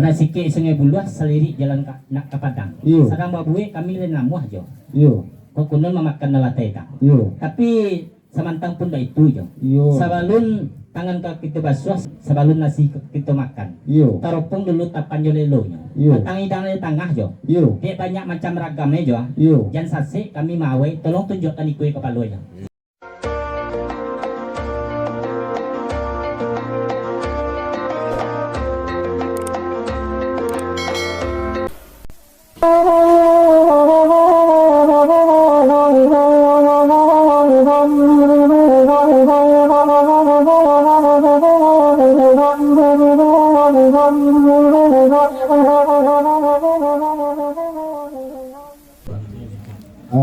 Pernah sikit Sungai Buluah selirik jalan nak ke Padang. Iyo. Sekarang babuwe kami lain namuah jo. Iyo. Kau kunun memakan nalatai tak. Iyo. Tapi samantang pun dah itu jo. Iyo. Sabalun tangan kita basuh, sabalun nasi kita makan. Iyo. Taropong dulu tapan jo lelonya. Iyo. Tangi di tengah jo. Iyo. Dia banyak macam ragamnya jo. Iyo. Jangan sasik kami mawe, tolong tunjukkan ikut kepala jo.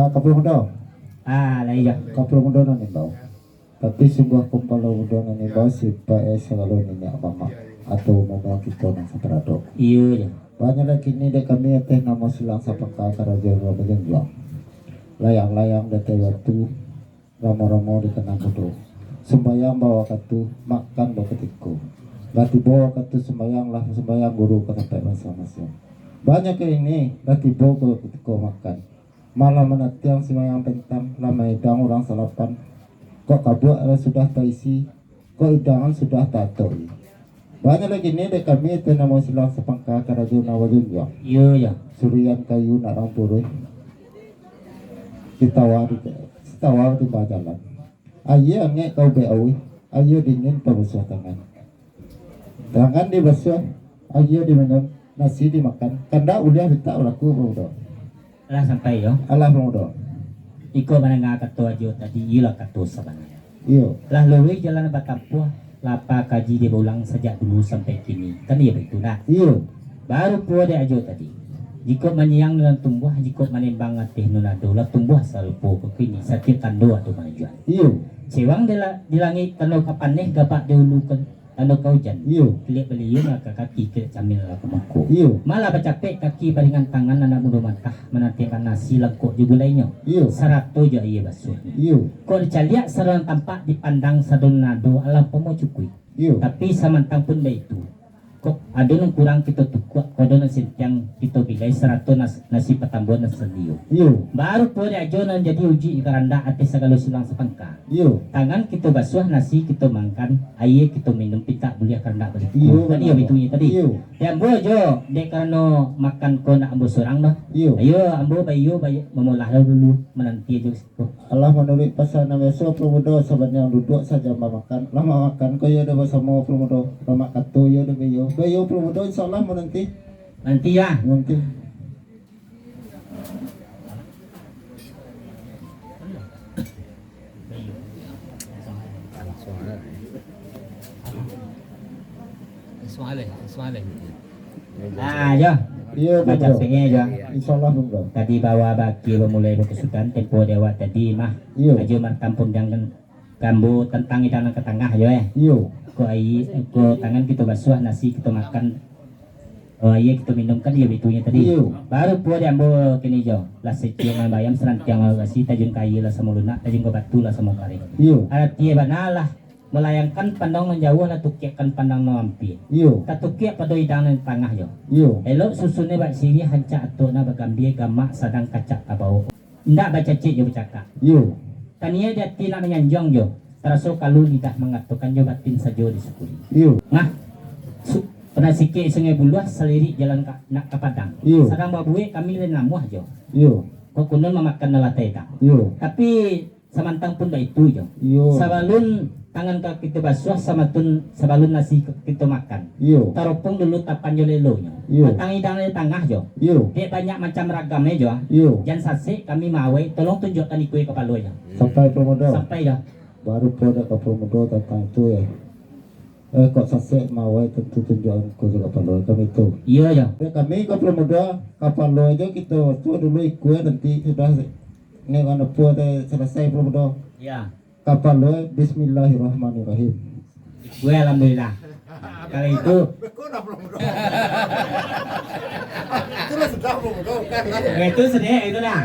Kapal muda, Lain jo. kapal muda nani bau. Tapi sungguh kumpul muda nani bau supaya selalu nini mama atau mama kita nang seperado. Iyo jo. Banyak lagi ni dek kami teh nama silang sapaka karajan rabajan juang. Layang-layang dete waktu ramo-ramo di kena bodoh. Sembayang bawa katu makan bawa ketiko. Lati bawa katu sembayang lah sembayang guru kata masing-masing. Banyak yang ini lati bawa ketiko makan. Malah menatiang sembayang pentang lama idang orang salapan. Kok kabut sudah terisi, kok idangan sudah tato. Banyak lagi ni dek kami itu nama silang sepangka karajan nawajun ya. Iyo jo. Surian kayu nak rampurui. Ditawar di bawah jalan. Ayo ngek kau beawi. Ayo dingin pembasuh tangan. Tangan dibasuh. Ayo diminum. Nasi dimakan. Kanda uliah kita ulaku pemuda. Lah sampai jo. Allah pemuda. Iko menengah kata jo tadi ilah kata sebenarnya. Iyo. Lah lewe jalan Batapuah. Lapa kaji dia berulang sejak dulu sampai kini. Kan dia begitu dah. Iyo. Baru puas dia aja tadi. Jika menyiang dalam tumbuh, jika menembang atih nunado lah tumbuh salpo ke kini sakit tando atau manajuan. Iyo. Sewang di langit tando kapan nih gapak dahulu kan tando kaujan. Iyo. Lihat beliau maka kaki ke camil lah kemangku. Iyo. Malah bercapek kaki palingan tangan anak muda matah menantikan nasi langkuk juga lainnya. Iyo. Sarato je ia basuh. Iyo. Kau dicaliak serang tampak dipandang sadon nado alam pomo cukui. Iyo. Tapi samantang pun baik itu. Kok ada yang kurang kita tukuk, kok ada yang kita pilih 100 nasi patambuan nasi liu. Iyo. Baru pun aja nan jadi uji ikaranda atas segala silang sepangka. Iyo. Tangan kita basuh nasi kita makan, air kita minum pita boleh karanda balik. Iyo. Tadi ya betul tadi. Iyo. Yang boleh jo, dek karena makan ko nak ambo sorang dah. Iyo. Ayo ambo bayo memulah dulu menanti aja situ. Allah menulis pasal nama so pemuda sebenarnya duduk saja makan. Lama makan kau ya dah bersama pemuda. Lama katu ya dah bayo pemuda insyaallah mau nanti ya. nanti Soalnya. Jo. iya Baca pemuda pengen jo. insyaallah pemuda Tadi bawa baki memulai berkesukaan tempo dewa tadi mah. iya Ajo martampun jangan gambu tentang hidangan ke tengah jo iya Ko tangan kita basuh nasi kita makan. Iya kita minum kan dia bitunya tadi. iya Baru puas dia ambil kini jo. Lah secium bayam serantiang kasih tajun kayu lah sama lunak tajun ke batu lah sama kari. iya Ada dia banalah melayangkan pandang menjauh lah tukiakan pandang mampi. iya Katukiak pada hidangan tengah jo. iya Elok susunnya bak siri hancak atau na bagambie gamak sadang kacak kabau. Ndak baca cik jo bercakap. iya Tania dia tidak menyanjong jo. Terasa kalau lidah mengatakan jo batin saja disukuri. iya Nah, pernah sikit Sungai Buluah selirik jalan nak ke Padang. Iyo. Sekarang babuwe kami lain namuah jo. iya Kau kunun memakan nalatai tak. iya Tapi samantang pun dah itu jo. iya Sabalun tangan kita basuh sabalun nasi kita makan. iya Taropong dulu tapan jo lelonya. Iyo. Tangi di tengah jo. iya Dia banyak macam ragamnya jo. iya Jangan sasik kami mawe, tolong tunjukkan ikut kepala jo. sampai pemuda Sampai jo. baru pada ke pemuda tentang itu ya kok sasek mawai tentu tunjukan ko juga perlu kami itu Iya jo. kami ke pemuda kapal lo aja kita tu dulu ikut nanti sudah ini kan apa selesai pemuda Ya. kapal lo bismillahirrahmanirrahim Gue alhamdulillah. Kali itu itu sedih itu dah.